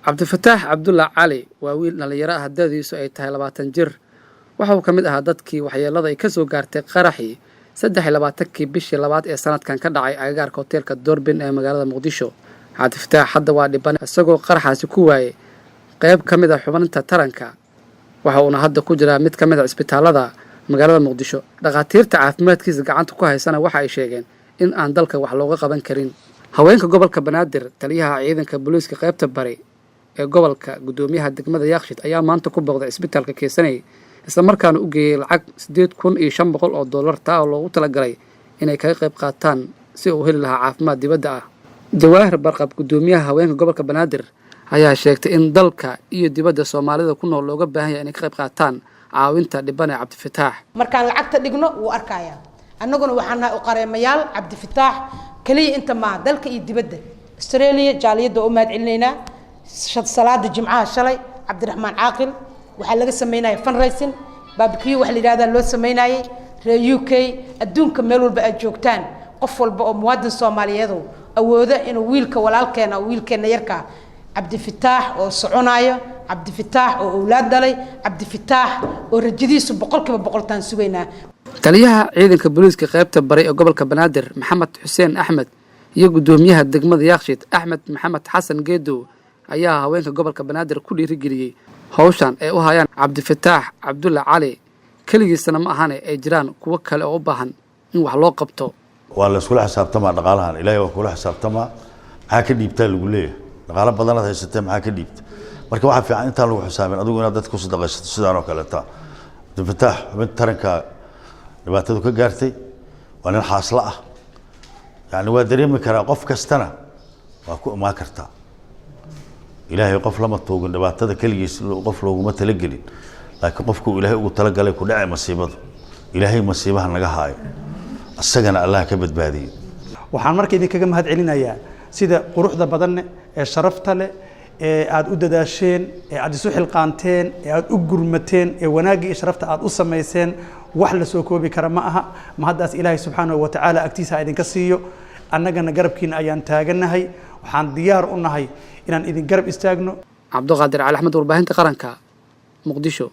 cabdifataax cabdulla cali waa wiil dhalinyaro ah da'diisu ay tahay 20 jir waxa uu ka mid ahaa dadkii waxyeelada ay ka soo gaartay qaraxii 23kii bishii labaad ee sanadkan ka dhacay agagaarka hoteelka Doorbin ee magaalada Muqdisho. cabdifataax hadda waa dhiban isagoo qaraxaasi ku waayay qayb ka mid ah xubinta taranka waxa uuna hadda ku jiraa mid ka mid ah isbitaalada magaalada Muqdisho. dhaqaatiirta caafimaadkiisa gacanta ku haysana waxa ay sheegeen in aan dalka wax looga qaban karin. haweenka gobolka Banaadir taliyaha ciidanka booliiska qaybta bari ee gobolka gudoomiyaha degmada Yaaqshid ayaa maanta ku booqday isbitaalka Keesanay isla markaana u geeyay lacag $8,500 taa oo loogu talagalay inay kaga qayb qaataan si uu heli lahaa caafimaad dibadda ah. Jawaahir Barqab gudoomiyaha haweenka gobolka Banaadir ayaa sheegtay in dalka iyo dibadda Soomaalida ku nool looga baahan yahay inay ka qayb qaataan caawinta dhiban ee Cabdifataax. markaan lacagta dhigno wuu arkayaa annaguna waxaan u qareemayaal Cabdifataax kaliya inta ma dalka iyo dibadda Australia jaaliyada oo maad celinayna salaada jimcaha shalay Cabdiraxmaan Caaqil waxa laga sameeyay fundraising barbecue waxa la yiraahdaa loo sameeyay reer UK adduunka meel walba ay joogtaan qof walba oo muwaadin Soomaaliyeed awooda inuu wiilka walaalkeena wiilkeena yarka Cabdifataax oo soconayo Cabdifataax oo awlaad dhalay Cabdifataax oo rajadiisu 100% taan sugaynaa. taliyaha ciidanka booliiska qaybta bari ee gobolka Banaadir Maxamed Xuseen Axmed iyo gudoomiyaha degmada Yaaqshid Axmed Maxamed Xasan Geedo ayaa haweenka gobolka Banaadir ku dhiirigeliyay hawshan ay u hayaan Cabdifataax Cabdulla Cali kaligiisana ma ahan ay jiraan kuwa kale oo u baahan in wax loo qabto. waa la isku xisaabtamaa dhaqaalahan ilaahay waa kula xisaabtamaa maxaa ka dhiibtaa lagu leeyahay dhaqaala badan aad haysatay maxaa ka dhiibta marka waxa fiican inta lagu xisaabin adigu inaad dadku sadaqaysato sidaan oo kale taa Cabdifataax mid taranka dhibaatadu ka gaartay waa nin xaasla ah yani waa dareemi karaa qof kastana waa ku imaan kartaa ilaahay qof lama toogin dhibaatada kaligiis qof looguma tala gelin laakiin qofku ilaahay ugu tala galay ku dhacay masiibadu ilaahay masiibaha naga haayo asagana Allah ka badbaadiyo. waxaan markii idin kaga mahad celinayaa sida quruxda badan ee sharafta leh ee aad u dadaasheen ee aad isu xilqaanteen ee aad u gurmateen ee wanaagga iyo sharafta aad u sameyseen wax la soo koobi kara ma aha ma haddaas ilaahay subxaanahu wa ta'ala agtiisa idinka siiyo annagana garabkiina ayaan taaganahay waxaan diyaar u nahay inaan idin garab istaagno. Cabduqaadir Cali Axmed warbaahinta qaranka Muqdisho.